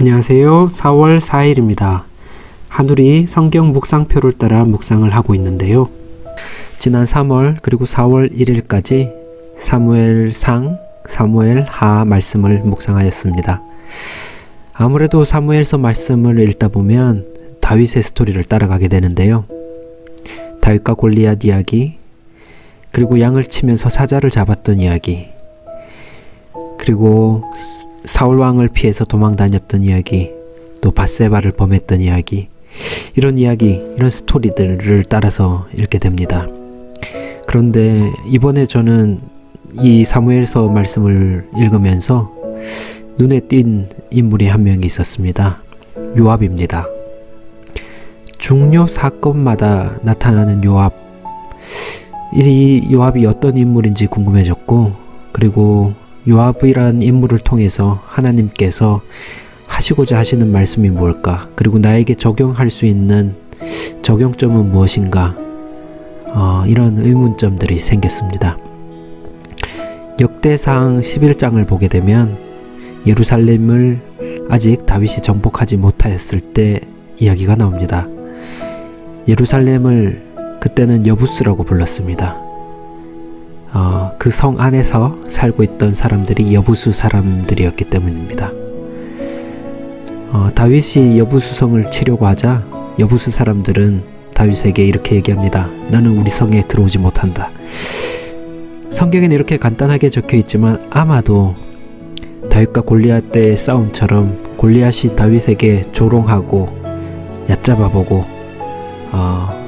안녕하세요. 4월 4일입니다. 한울이 성경 묵상표를 따라 묵상을 하고 있는데요. 지난 3월 그리고 4월 1일까지 사무엘상, 사무엘하 말씀을 묵상하였습니다. 아무래도 사무엘서 말씀을 읽다 보면 다윗의 스토리를 따라가게 되는데요. 다윗과 골리앗 이야기, 그리고 양을 치면서 사자를 잡았던 이야기, 그리고 사울왕을 피해서 도망다녔던 이야기, 또 밧세바를 범했던 이야기, 이런 스토리들을 따라서 읽게 됩니다. 그런데 이번에 저는 이 사무엘서 말씀을 읽으면서 눈에 띈 인물이 한 명이 있었습니다. 요압입니다. 중요 사건마다 나타나는 요압. 이 요압이 어떤 인물인지 궁금해졌고, 그리고 요압이란 인물을 통해서 하나님께서 하시고자 하시는 말씀이 뭘까? 그리고 나에게 적용할 수 있는 적용점은 무엇인가? 이런 의문점들이 생겼습니다. 역대상 11장을 보게 되면 예루살렘을 아직 다윗이 정복하지 못하였을 때 이야기가 나옵니다. 예루살렘을 그때는 여부스라고 불렀습니다. 그 성 안에서 살고 있던 사람들이 여부수 사람들이었기 때문입니다. 다윗이 여부수 성을 치려고 하자 여부수 사람들은 다윗에게 이렇게 얘기합니다. 너는 우리 성에 들어오지 못한다. 성경에는 이렇게 간단하게 적혀 있지만 아마도 다윗과 골리앗 때의 싸움처럼 골리앗이 다윗에게 조롱하고 얕잡아보고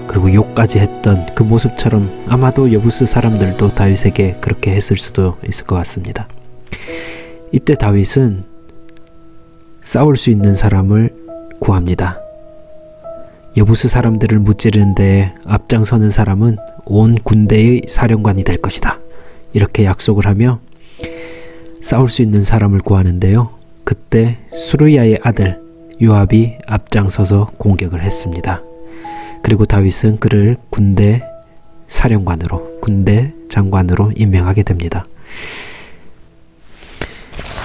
그리고 욕까지 했던 그 모습처럼 아마도 여부스 사람들도 다윗에게 그렇게 했을 수도 있을 것 같습니다. 이때 다윗은 싸울 수 있는 사람을 구합니다. 여부스 사람들을 무찌르는 데에 앞장서는 사람은 온 군대의 사령관이 될 것이다. 이렇게 약속을 하며 싸울 수 있는 사람을 구하는데요. 그때 수르야의 아들 요압이 앞장서서 공격을 했습니다. 그리고 다윗은 그를 군대 사령관으로, 군대 장관으로 임명하게 됩니다.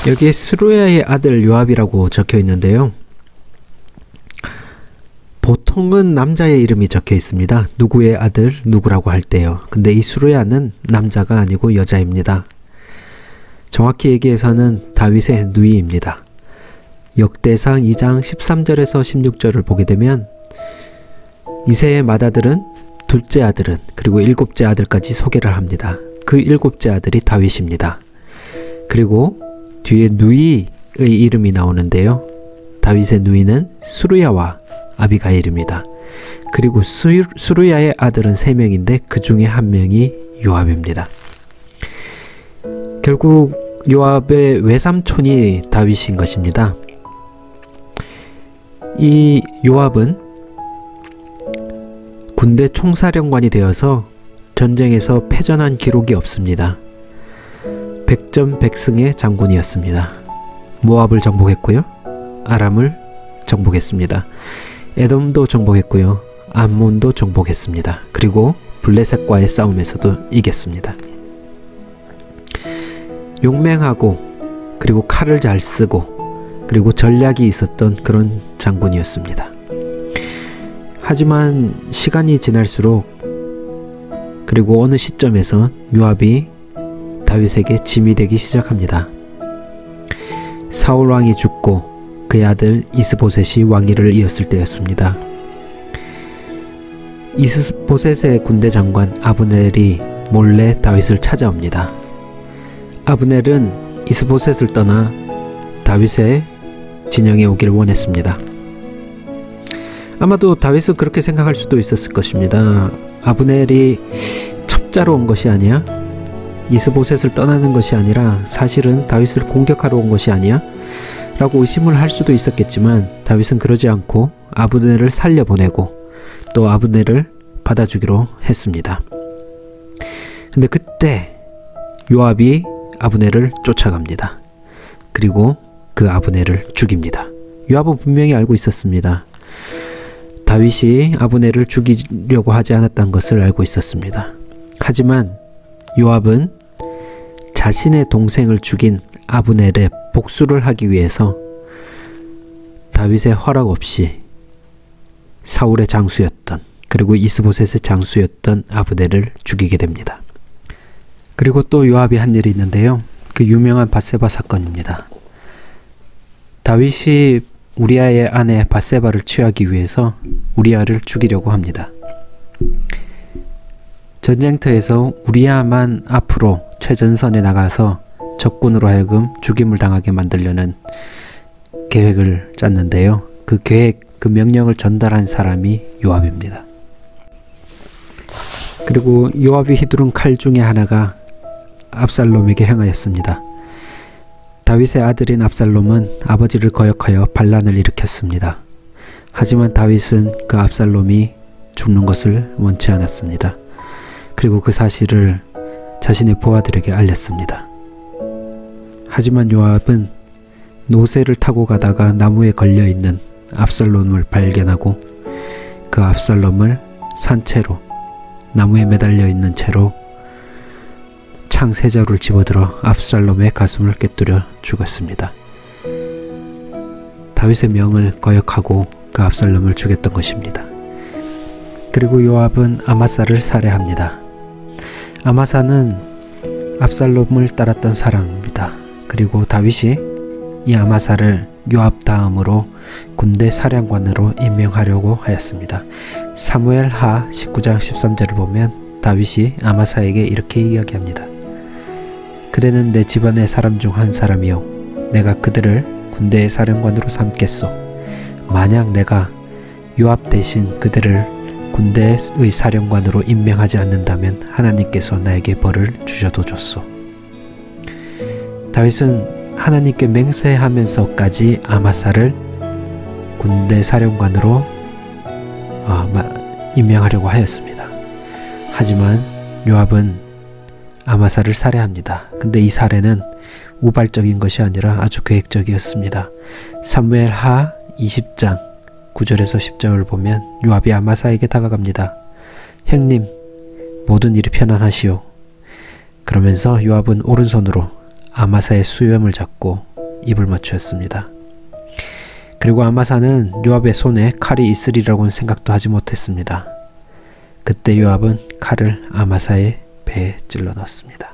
여기에 수르야의 아들 요압이라고 적혀 있는데요. 보통은 남자의 이름이 적혀 있습니다. 누구의 아들, 누구라고 할 때요. 근데 이 수르야는 남자가 아니고 여자입니다. 정확히 얘기해서는 다윗의 누이입니다. 역대상 2장 13절에서 16절을 보게 되면 이새의 맏아들은, 둘째 아들은, 그리고 일곱째 아들까지 소개를 합니다. 그 일곱째 아들이 다윗입니다. 그리고 뒤에 누이의 이름이 나오는데요. 다윗의 누이는 수르야와 아비가일입니다. 그리고 수르야의 아들은 3명인데 그 중에 한 명이 요압입니다. 결국 요압의 외삼촌이 다윗인 것입니다. 이 요압은 군대 총사령관이 되어서 전쟁에서 패전한 기록이 없습니다. 백전백승의 장군이었습니다. 모압을 정복했고요. 아람을 정복했습니다. 에돔도 정복했고요. 암몬도 정복했습니다. 그리고 블레셋과의 싸움에서도 이겼습니다. 용맹하고 그리고 칼을 잘 쓰고 그리고 전략이 있었던 그런 장군이었습니다. 하지만 시간이 지날수록 그리고 어느 시점에서 요압이 다윗에게 짐이 되기 시작합니다. 사울왕이 죽고 그의 아들 이스보셋이 왕위를 이었을 때였습니다. 이스보셋의 군대 장관 아브넬이 몰래 다윗을 찾아옵니다. 아브넬은 이스보셋을 떠나 다윗의 진영에 오기를 원했습니다. 아마도 다윗은 그렇게 생각할 수도 있었을 것입니다. 아브넬이 첩자로 온 것이 아니야? 이스보셋을 떠나는 것이 아니라 사실은 다윗을 공격하러 온 것이 아니야? 라고 의심을 할 수도 있었겠지만 다윗은 그러지 않고 아브넬을 살려보내고 또 아브넬을 받아주기로 했습니다. 근데 그때 요압이 아브넬을 쫓아갑니다. 그리고 그 아브넬을 죽입니다. 요압은 분명히 알고 있었습니다. 다윗이 아브넬을 죽이려고 하지 않았다는 것을 알고 있었습니다. 하지만 요압은 자신의 동생을 죽인 아브넬의 복수를 하기 위해서 다윗의 허락 없이 사울의 장수였던, 그리고 이스보셋의 장수였던 아브넬을 죽이게 됩니다. 그리고 또 요압이 한 일이 있는데요. 그 유명한 밧세바 사건입니다. 다윗이 우리아의 아내 밧세바를 취하기 위해서 우리아를 죽이려고 합니다. 전쟁터에서 우리아만 앞으로 최전선에 나가서 적군으로 하여금 죽임을 당하게 만들려는 계획을 짰는데요. 그 계획, 그 명령을 전달한 사람이 요압입니다. 그리고 요압이 휘두른 칼 중에 하나가 압살롬에게 향하였습니다. 다윗의 아들인 압살롬은 아버지를 거역하여 반란을 일으켰습니다. 하지만 다윗은 그 압살롬이 죽는 것을 원치 않았습니다. 그리고 그 사실을 자신의 부하들에게 알렸습니다. 하지만 요압은 노새를 타고 가다가 나무에 걸려있는 압살롬을 발견하고 그 압살롬을 산채로, 나무에 매달려 있는 채로 창 세 자루를 집어들어 압살롬의 가슴을 꿰뚫어 죽였습니다. 다윗의 명을 거역하고 그 압살롬을 죽였던 것입니다. 그리고 요압은 아마사를 살해합니다. 아마사는 압살롬을 따랐던 사람입니다. 그리고 다윗이 이 아마사를 요압 다음으로 군대 사령관으로 임명하려고 하였습니다. 사무엘 하 19장 13절을 보면 다윗이 아마사에게 이렇게 이야기합니다. 그대는 내 집안의 사람 중 한 사람이요 내가 그들을 군대의 사령관으로 삼겠소. 만약 내가 요압 대신 그들을 군대의 사령관으로 임명하지 않는다면 하나님께서 나에게 벌을 주셔도 좋소. 다윗은 하나님께 맹세하면서까지 아마사를 군대 사령관으로 임명하려고 하였습니다. 하지만 요압은 아마사를 살해합니다. 근데 이 살해는 우발적인 것이 아니라 아주 계획적이었습니다. 사무엘 하 20장 9절에서 10절을 보면 요압이 아마사에게 다가갑니다. 형님, 모든 일이 편안하시오. 그러면서 요압은 오른손으로 아마사의 수염을 잡고 입을 맞추었습니다. 그리고 아마사는 요압의 손에 칼이 있으리라고는 생각도 하지 못했습니다. 그때 요압은 칼을 아마사의 배에 찔러 넣었습니다.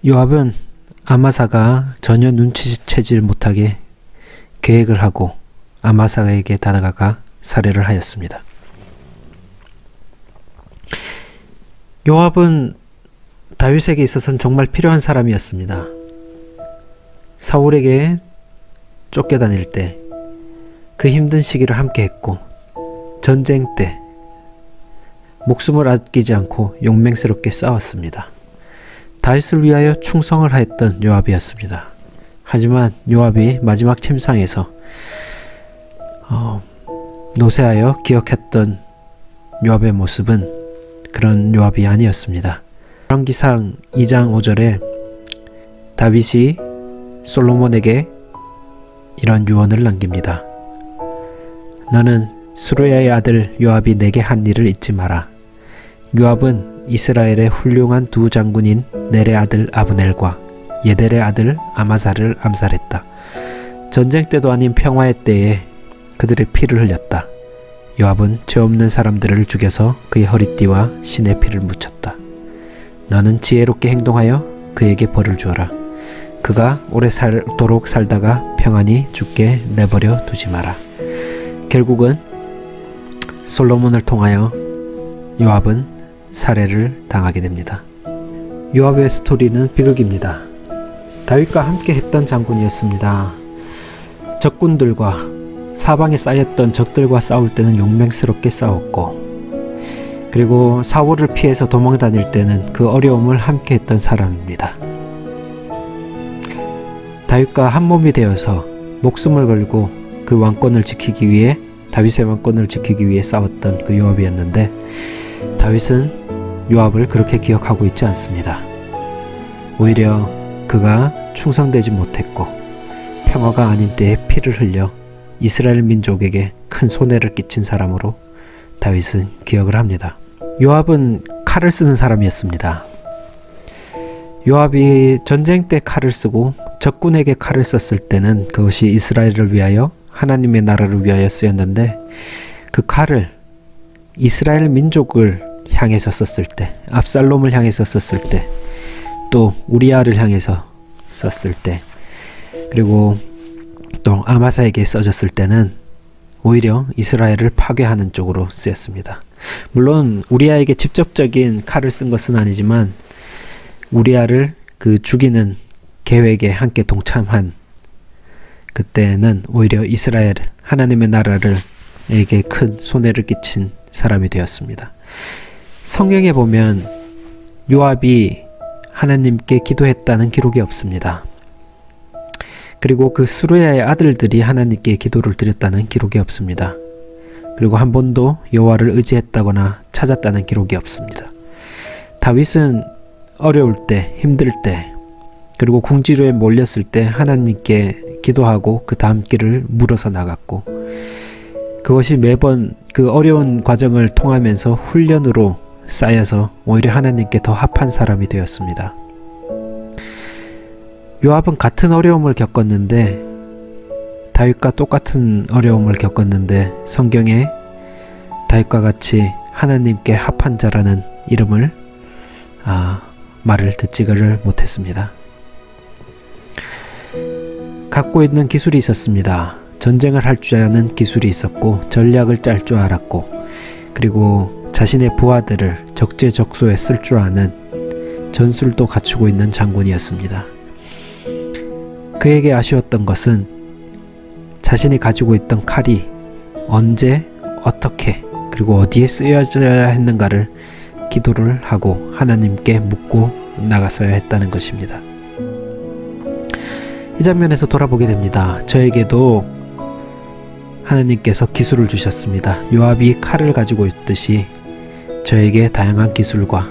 요압은 아마사가 전혀 눈치채지 못하게 계획을 하고 아마사에게 다가가 살해를 하였습니다. 요압은 다윗에게 있어서는 정말 필요한 사람이었습니다. 사울에게 쫓겨다닐 때 그 힘든 시기를 함께 했고, 전쟁 때 목숨을 아끼지 않고 용맹스럽게 싸웠습니다. 다윗을 위하여 충성을 하였던 요압이었습니다. 하지만 요압이 마지막 침상에서 노쇠하여 기억했던 요압의 모습은 그런 요압이 아니었습니다. 열왕기상 2장 5절에 다윗이 솔로몬에게 이런 유언을 남깁니다. 너는 스루야의 아들 요압이 내게 한 일을 잊지 마라. 요압은 이스라엘의 훌륭한 두 장군인 넬의 아들 아브넬과 예델의 아들 아마사를 암살했다. 전쟁 때도 아닌 평화의 때에 그들의 피를 흘렸다. 요압은 죄 없는 사람들을 죽여서 그의 허리띠와 신의 피를 묻혔다. 너는 지혜롭게 행동하여 그에게 벌을 주어라. 그가 오래도록 살다가 평안히 죽게 내버려 두지 마라. 결국은 솔로몬을 통하여 요압은 살해를 당하게 됩니다. 요압의 스토리는 비극입니다. 다윗과 함께 했던 장군이었습니다. 적군들과 사방에 쌓였던 적들과 싸울 때는 용맹스럽게 싸웠고, 그리고 사울을 피해서 도망 다닐 때는 그 어려움을 함께 했던 사람입니다. 다윗과 한 몸이 되어서 목숨을 걸고 그 왕권을 지키기 위해, 다윗의 왕권을 지키기 위해 싸웠던 그 요압이었는데, 다윗은 요압을 그렇게 기억하고 있지 않습니다. 오히려 그가 충성되지 못했고 평화가 아닌 때에 피를 흘려 이스라엘 민족에게 큰 손해를 끼친 사람으로 다윗은 기억을 합니다. 요압은 칼을 쓰는 사람이었습니다. 요압이 전쟁 때 칼을 쓰고 적군에게 칼을 썼을 때는 그것이 이스라엘을 위하여 하나님의 나라를 위하여 쓰였는데 그 칼을 이스라엘 민족을 향해서 썼을 때, 압살롬을 향해서 썼을 때, 또 우리아를 향해서 썼을 때, 그리고 또 아마사에게 써졌을 때는 오히려 이스라엘을 파괴하는 쪽으로 쓰였습니다. 물론 우리아에게 직접적인 칼을 쓴 것은 아니지만 우리아를 그 죽이는 계획에 함께 동참한 그때는 오히려 이스라엘, 하나님의 나라에게 큰 손해를 끼친 사람이 되었습니다. 성경에 보면 요압이 하나님께 기도했다는 기록이 없습니다. 그리고 그 스루야의 아들들이 하나님께 기도를 드렸다는 기록이 없습니다. 그리고 한 번도 여호와를 의지했다거나 찾았다는 기록이 없습니다. 다윗은 어려울 때, 힘들 때, 그리고 궁지로에 몰렸을 때 하나님께 기도하고 그 다음 길을 물어서 나갔고, 그것이 매번 그 어려운 과정을 통하면서 훈련으로 쌓여서 오히려 하나님께 더 합한 사람이 되었습니다. 요압은 같은 어려움을 겪었는데, 다윗과 똑같은 어려움을 겪었는데 성경에 다윗과 같이 하나님께 합한 자라는 이름을 말을 듣지를 못했습니다. 갖고 있는 기술이 있었습니다. 전쟁을 할 줄 아는 기술이 있었고 전략을 짤 줄 알았고, 그리고 자신의 부하들을 적재적소에 쓸 줄 아는 전술도 갖추고 있는 장군이었습니다. 그에게 아쉬웠던 것은 자신이 가지고 있던 칼이 언제, 어떻게, 그리고 어디에 쓰여져야 했는가를 기도를 하고 하나님께 묻고 나갔어야 했다는 것입니다. 이 장면에서 돌아보게 됩니다. 저에게도 하나님께서 기술을 주셨습니다. 요압이 칼을 가지고 있듯이 저에게 다양한 기술과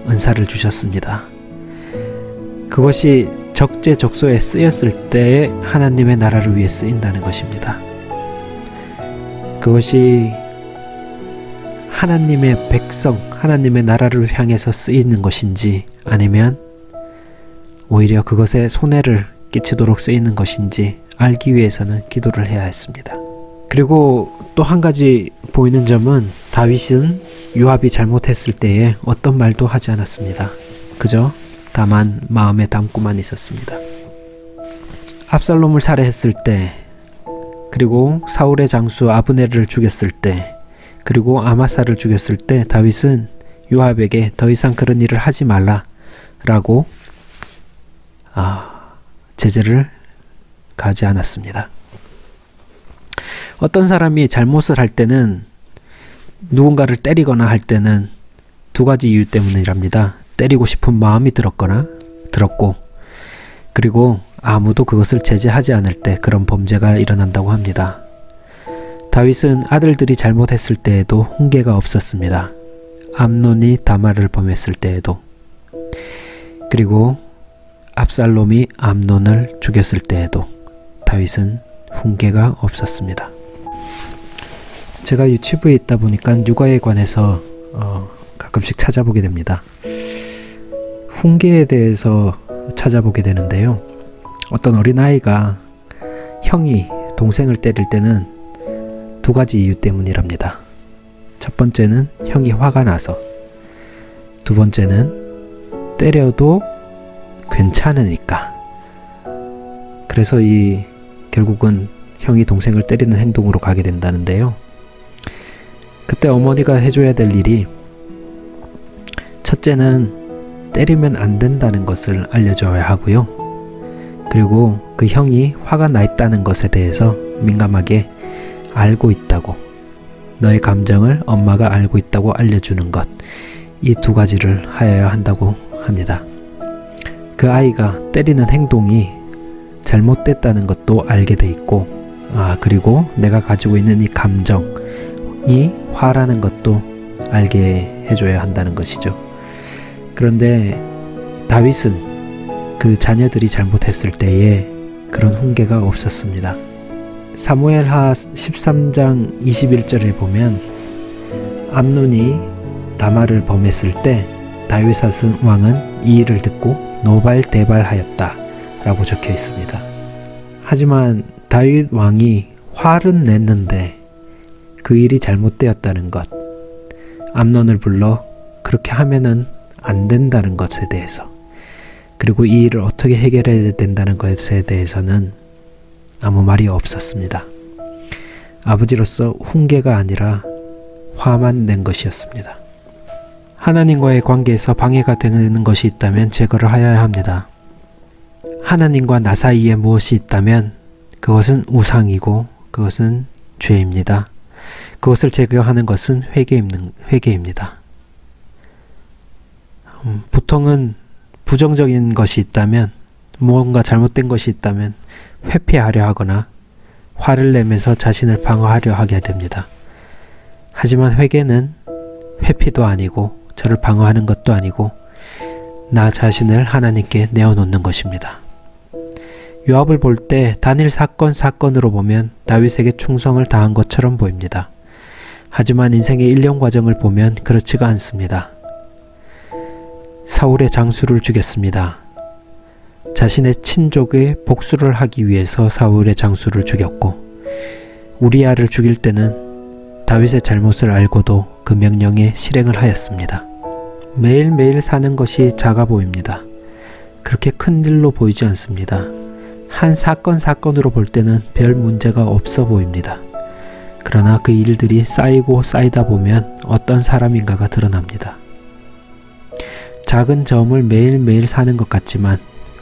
은사를 주셨습니다. 그것이 적재적소에 쓰였을 때에 하나님의 나라를 위해 쓰인다는 것입니다. 그것이 하나님의 백성, 하나님의 나라를 향해서 쓰이는 것인지 아니면 오히려 그것에 손해를 끼치도록 쓰이는 것인지 알기 위해서는 기도를 해야 했습니다. 그리고 또 한 가지 보이는 점은 다윗은 요압이 잘못했을 때에 어떤 말도 하지 않았습니다. 그저 다만 마음에 담고만 있었습니다. 압살롬을 살해했을 때, 그리고 사울의 장수 아브넬을 죽였을 때, 그리고 아마사를 죽였을 때 다윗은 요압에게 더 이상 그런 일을 하지 말라라고 제재를 가지 않았습니다. 어떤 사람이 잘못을 할 때는, 누군가를 때리거나 할 때는 두 가지 이유 때문이랍니다. 때리고 싶은 마음이 들었고, 그리고 아무도 그것을 제재하지 않을 때 그런 범죄가 일어난다고 합니다. 다윗은 아들들이 잘못했을 때에도 훈계가 없었습니다. 암논이 다말을 범했을 때에도, 그리고 압살롬이 암논을 죽였을 때에도 다윗은 훈계가 없었습니다. 제가 유치부에 있다 보니까 육아에 관해서 가끔씩 찾아보게 됩니다. 훈계에 대해서 찾아보게 되는데요. 어떤 어린아이가 형이 동생을 때릴 때는 두 가지 이유 때문이랍니다. 첫 번째는 형이 화가 나서, 두 번째는 때려도 괜찮으니까. 그래서 결국은 형이 동생을 때리는 행동으로 가게 된다는데요. 그때 어머니가 해줘야 될 일이, 첫째는 때리면 안 된다는 것을 알려줘야 하고요. 그리고 그 형이 화가 나 있다는 것에 대해서 민감하게 알고 있다고, 너의 감정을 엄마가 알고 있다고 알려주는 것, 이 두 가지를 하여야 한다고 합니다. 그 아이가 때리는 행동이 잘못됐다는 것도 알게 돼 있고, 그리고 내가 가지고 있는 이 감정이 화라는 것도 알게 해줘야 한다는 것이죠. 그런데 다윗은 그 자녀들이 잘못했을 때에 그런 훈계가 없었습니다. 사무엘하 13장 21절에 보면 암논이 다말을 범했을 때 다윗 왕은 이 일을 듣고 노발대발하였다 라고 적혀 있습니다. 하지만 다윗 왕이 화를 냈는데 그 일이 잘못되었다는 것, 암논을 불러 그렇게 하면은 안 된다는 것에 대해서, 그리고 이 일을 어떻게 해결해야 된다는 것에 대해서는 아무 말이 없었습니다. 아버지로서 훈계가 아니라 화만 낸 것이었습니다. 하나님과의 관계에서 방해가 되는 것이 있다면 제거를 하여야 합니다. 하나님과 나 사이에 무엇이 있다면 그것은 우상이고 그것은 죄입니다. 그것을 제거하는 것은 회개입니다. 보통은 부정적인 것이 있다면, 무언가 잘못된 것이 있다면 회피하려 하거나 화를 내면서 자신을 방어하려 하게 됩니다. 하지만 회개는 회피도 아니고 저를 방어하는 것도 아니고 나 자신을 하나님께 내어놓는 것입니다. 요압을 볼 때 단일 사건으로 보면 다윗에게 충성을 다한 것처럼 보입니다. 하지만 인생의 일련 과정을 보면 그렇지가 않습니다. 사울의 장수를 죽였습니다. 자신의 친족의 복수를 하기 위해서 사울의 장수를 죽였고, 우리아를 죽일 때는 다윗의 잘못을 알고도 그 명령에 실행을 하였습니다. 매일매일 사는 것이 작아 보입니다. 그렇게 큰 일로 보이지 않습니다. 한 사건으로 볼 때는 별 문제가 없어 보입니다. 그러나 그 일들이 쌓이고 쌓이다 보면 어떤 사람인가가 드러납니다. 작은 점을 매일매일 사는 것 같지만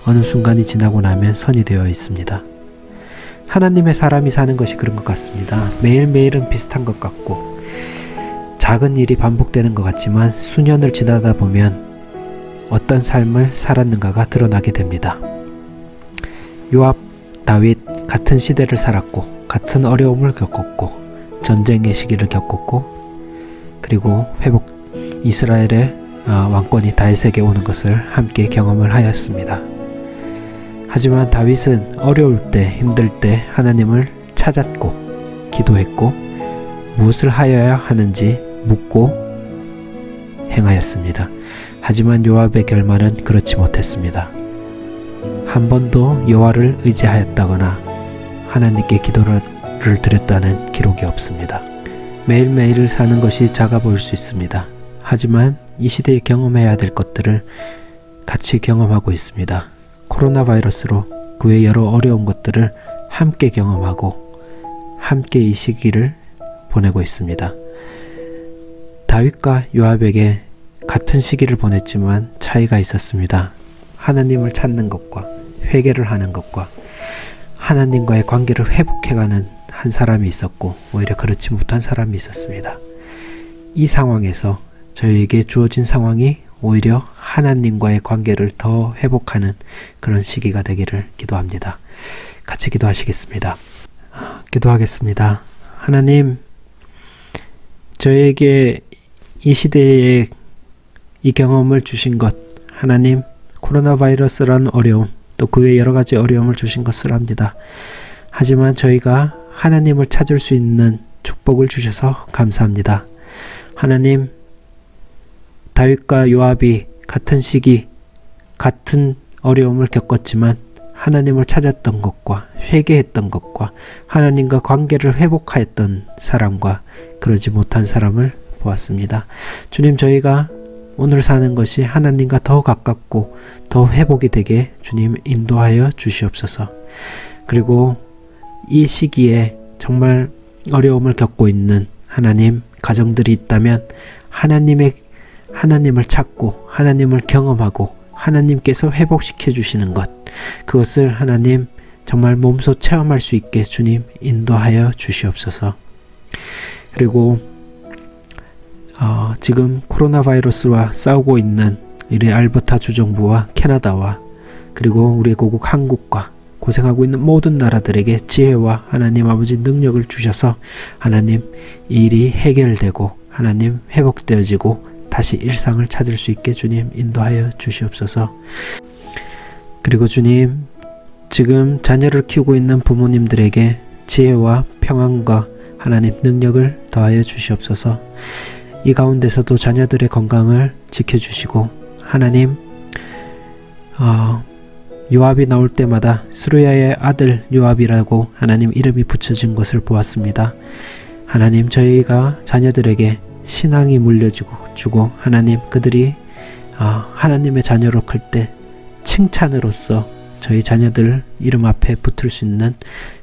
어느 순간이 지나고 나면 선이 되어 있습니다. 하나님의 사람이 사는 것이 그런 것 같습니다. 매일매일은 비슷한 것 같고 작은 일이 반복되는 것 같지만 수년을 지나다 보면 어떤 삶을 살았는가가 드러나게 됩니다. 요압, 다윗 같은 시대를 살았고 같은 어려움을 겪었고 전쟁의 시기를 겪었고, 그리고 이스라엘의 왕권이 다윗에게 오는 것을 함께 경험을 하였습니다. 하지만 다윗은 어려울 때, 힘들 때 하나님을 찾았고 기도했고 무엇을 하여야 하는지 묻고 행하였습니다. 하지만 요압의 결말은 그렇지 못했습니다. 한 번도 여호와를 의지하였다거나 하나님께 기도를 드렸다는 기록이 없습니다. 매일매일을 사는 것이 작아 보일 수 있습니다. 하지만 이 시대에 경험해야 될 것들을 같이 경험하고 있습니다. 코로나 바이러스로 그 외 여러 어려운 것들을 함께 경험하고 함께 이 시기를 보내고 있습니다. 다윗과 요압에게 같은 시기를 보냈지만 차이가 있었습니다. 하나님을 찾는 것과 회개를 하는 것과 하나님과의 관계를 회복해가는 한 사람이 있었고, 오히려 그렇지 못한 사람이 있었습니다. 이 상황에서 저희에게 주어진 상황이 오히려 하나님과의 관계를 더 회복하는 그런 시기가 되기를 기도합니다. 같이 기도하시겠습니다. 기도하겠습니다. 하나님, 저에게 이 시대에 이 경험을 주신 것, 하나님, 코로나 바이러스라는 어려움, 또 그 외 여러 가지 어려움을 주신 것을 압니다. 하지만 저희가 하나님을 찾을 수 있는 축복을 주셔서 감사합니다. 하나님, 다윗과 요압이 같은 시기, 같은 어려움을 겪었지만 하나님을 찾았던 것과 회개했던 것과 하나님과 관계를 회복하였던 사람과 그러지 못한 사람을 보았습니다. 주님, 저희가 오늘 사는 것이 하나님과 더 가깝고 더 회복이 되게 주님 인도하여 주시옵소서. 그리고 이 시기에 정말 어려움을 겪고 있는 하나님 가정들이 있다면 하나님을 찾고 하나님을 경험하고 하나님께서 회복시켜 주시는 것, 그것을 하나님 정말 몸소 체험할 수 있게 주님 인도하여 주시옵소서. 그리고 지금 코로나 바이러스와 싸우고 있는 우리 알버타 주정부와 캐나다와 그리고 우리 고국 한국과 고생하고 있는 모든 나라들에게 지혜와 하나님 아버지 능력을 주셔서 하나님 이 일이 해결되고 하나님 회복되어지고 다시 일상을 찾을 수 있게 주님 인도하여 주시옵소서. 그리고 주님, 지금 자녀를 키우고 있는 부모님들에게 지혜와 평안과 하나님 능력을 더하여 주시옵소서. 이 가운데서도 자녀들의 건강을 지켜주시고 하나님 요압이 나올 때마다 스루야의 아들 요압이라고 하나님 이름이 붙여진 것을 보았습니다. 하나님, 저희가 자녀들에게 신앙이 물려주고 하나님 그들이 하나님의 자녀로 클 때 칭찬으로서 저희 자녀들 이름 앞에 붙을 수 있는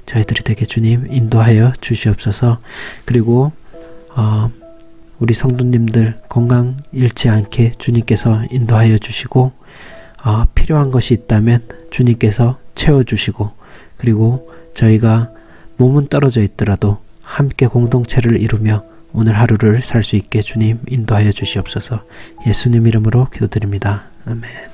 저희들이 되게 주님 인도하여 주시옵소서. 그리고 우리 성도님들 건강 잃지 않게 주님께서 인도하여 주시고 필요한 것이 있다면 주님께서 채워주시고, 그리고 저희가 몸은 떨어져 있더라도 함께 공동체를 이루며 오늘 하루를 살 수 있게 주님 인도하여 주시옵소서. 예수님 이름으로 기도드립니다. 아멘.